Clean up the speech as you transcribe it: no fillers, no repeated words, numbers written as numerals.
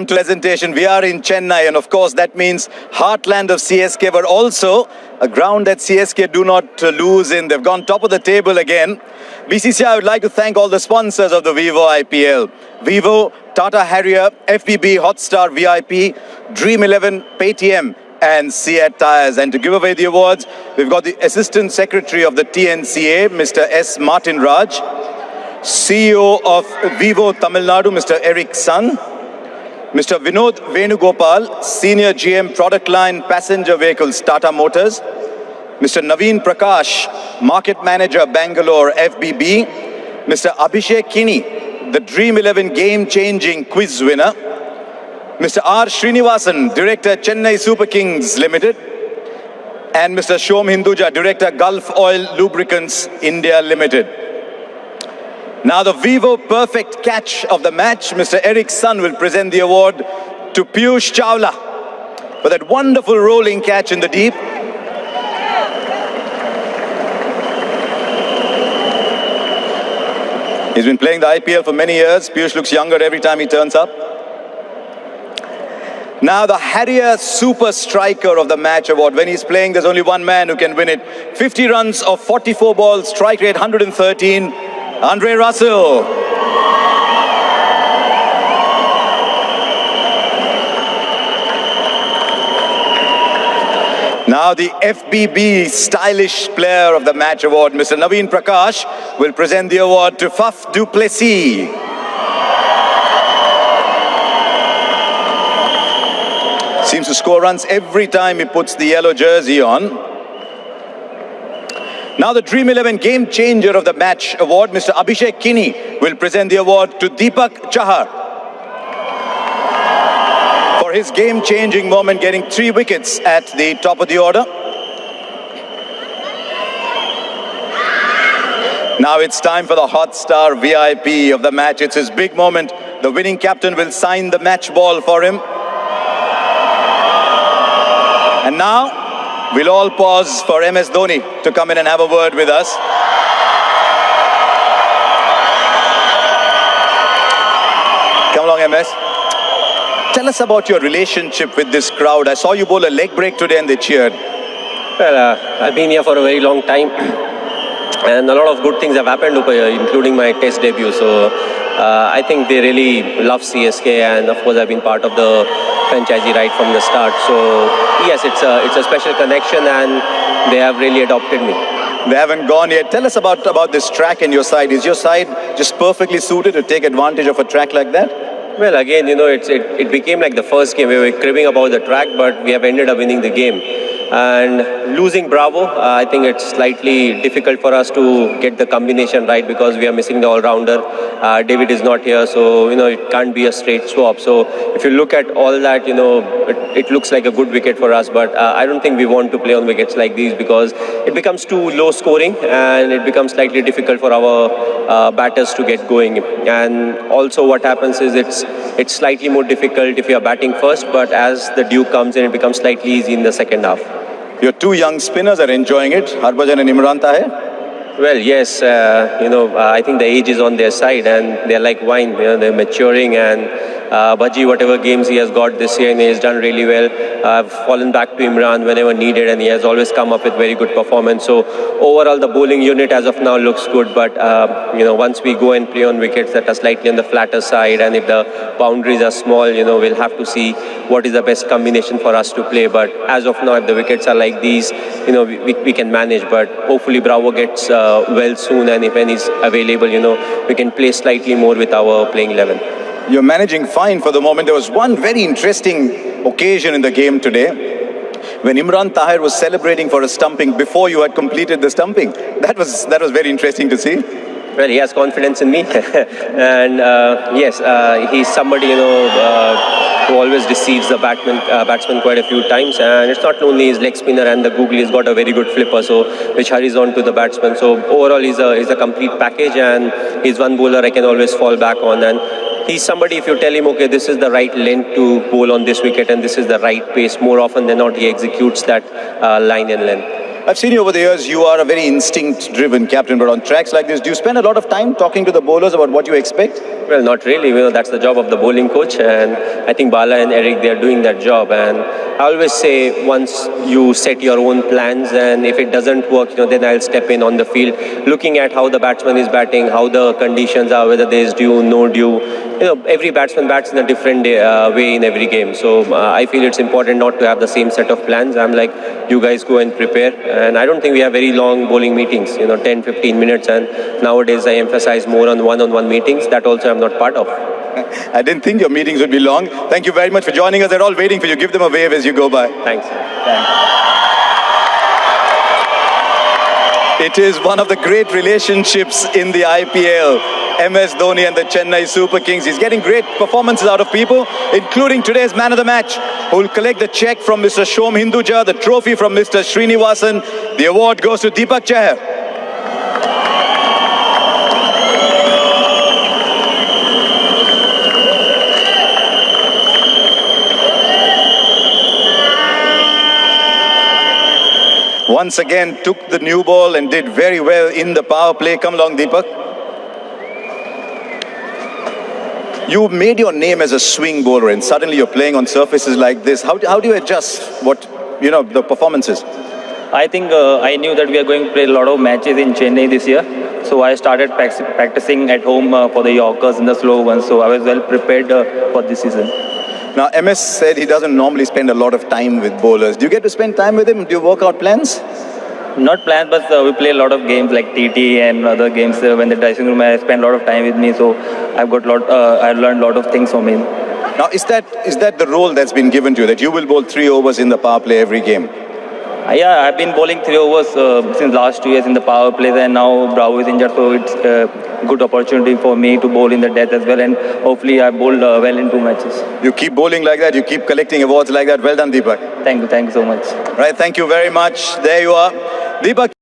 Presentation. We are in Chennai, and of course that means heartland of CSK, but also a ground that CSK do not lose in. They've gone top of the table again. BCCI, I would like to thank all the sponsors of the Vivo IPL. Vivo, Tata Harrier, FPB, Hotstar VIP, Dream 11, Paytm and Seat Tires. And to give away the awards, we've got the Assistant Secretary of the TNCA, Mr. S. Martin Raj, CEO of Vivo Tamil Nadu, Mr. Eric Sun, Mr. Vinod Venugopal, Senior GM Product Line Passenger Vehicles, Tata Motors, Mr. Naveen Prakash, Market Manager, Bangalore, FBB, Mr. Abhishek Kini, the Dream 11 Game-Changing Quiz winner, Mr. R. Srinivasan, Director, Chennai Super Kings Limited, and Mr. Shom Hinduja, Director, Gulf Oil Lubricants India Limited. Now the Vivo perfect catch of the match, Mr. Eric Sun will present the award to Piyush Chawla for that wonderful rolling catch in the deep. He's been playing the IPL for many years. Piyush looks younger every time he turns up. Now the Harrier Super Striker of the Match Award. When he's playing, there's only one man who can win it. 50 runs of 44 balls, strike rate 113. Andre Russell. Now the FBB Stylish Player of the Match Award, Mr. Naveen Prakash, will present the award to Faf du Plessis. Seems to score runs every time he puts the yellow jersey on. Now the Dream 11 Game Changer of the Match Award, Mr. Abhishek Kini, will present the award to Deepak Chahar for his game-changing moment, getting 3 wickets at the top of the order. Now it's time for the Hotstar VIP of the match. It's his big moment. The winning captain will sign the match ball for him. And now we'll all pause for MS Dhoni to come in and have a word with us. Come along, MS. Tell us about your relationship with this crowd. I saw you bowl a leg break today and they cheered. Well, I've been here for a very long time. And a lot of good things have happened over here, including my test debut. So I think they really love CSK, and of course I've been part of the franchisee right from the start. So yes, it's a special connection, and they have really adopted me. They haven't gone yet. Tell us about this track and your side. Is your side just perfectly suited to take advantage of a track like that? Well, again, it became like the first game. We were cribbing about the track, but we have ended up winning the game. And losing Bravo, I think it's slightly difficult for us to get the combination right because we are missing the all-rounder. David is not here, so it can't be a straight swap. So if you look at all that, it looks like a good wicket for us. But I don't think we want to play on wickets like these because it becomes too low scoring and it becomes slightly difficult for our batters to get going. And also what happens is it's slightly more difficult if you are batting first, but as the dew comes in, it becomes slightly easy in the second half. Your 2 young spinners are enjoying it, Harbhajan and Imran Tahir. Well, yes, I think the age is on their side and they're like wine, they're maturing, and Bhaji, whatever games he has got this year, and he has done really well. I've fallen back to Imran whenever needed, and he has always come up with very good performance. So overall, the bowling unit as of now looks good, but once we go and play on wickets that are slightly on the flatter side, and if the boundaries are small, we'll have to see what is the best combination for us to play. But as of now, if the wickets are like these, we can manage. But hopefully Bravo gets well soon, and if he's available, we can play slightly more with our playing 11. You're managing fine for the moment. There was one very interesting occasion in the game today when Imran Tahir was celebrating for a stumping before you had completed the stumping. That was very interesting to see. Well, he has confidence in me, and yes, he's somebody who always deceives the batsman quite a few times. And it's not only his leg spinner and the googly; he's got a very good flipper, which hurries on to the batsman. So overall, he's a complete package, and he's one bowler I can always fall back on. And he's somebody, if you tell him, okay, this is the right length to bowl on this wicket and this is the right pace, more often than not, he executes that line and length. I've seen you over the years, you are a very instinct-driven captain, but on tracks like this, do you spend a lot of time talking to the bowlers about what you expect? Well, not really. That's the job of the bowling coach, and I think Bala and Eric, they are doing that job. And I always say, once you set your own plans, and if it doesn't work, then I'll step in on the field, looking at how the batsman is batting, how the conditions are, whether there is dew, no dew. Every batsman bats in a different way in every game. So I feel it's important not to have the same set of plans. I'm like, you guys go and prepare. And I don't think we have very long bowling meetings, 10, 15 minutes. And nowadays I emphasize more on one-on-one meetings. That also I'm not part of. I didn't think your meetings would be long. Thank you very much for joining us. They're all waiting for you. Give them a wave as you go by. Thanks. It is one of the great relationships in the IPL. MS Dhoni and the Chennai Super Kings. He's getting great performances out of people, including today's man of the match, who will collect the check from Mr. Shom Hinduja, the trophy from Mr. Srinivasan. The award goes to Deepak Chahar. Once again, took the new ball and did very well in the power play. Come along, Deepak. You made your name as a swing bowler, and suddenly you're playing on surfaces like this. How do you adjust the performances? I think I knew that we are going to play a lot of matches in Chennai this year. So I started practicing at home for the Yorkers and the slow ones. So I was well prepared for this season. Now, MS said he doesn't normally spend a lot of time with bowlers. Do you get to spend time with him? Do you work out plans? Not planned, but we play a lot of games like TT and other games. When the dressing room, I spend a lot of time with me. So I've got I learned a lot of things from him. Now, is that the role that's been given to you, that you will bowl 3 overs in the power play every game? Yeah, I've been bowling 3 overs since last 2 years in the power play, and now Bravo is injured, so it's a good opportunity for me to bowl in the death as well, and hopefully I bowled well in 2 matches. You keep bowling like that, you keep collecting awards like that. Well done, Deepak. Thank you so much. Right, thank you very much. There you are. Deepak.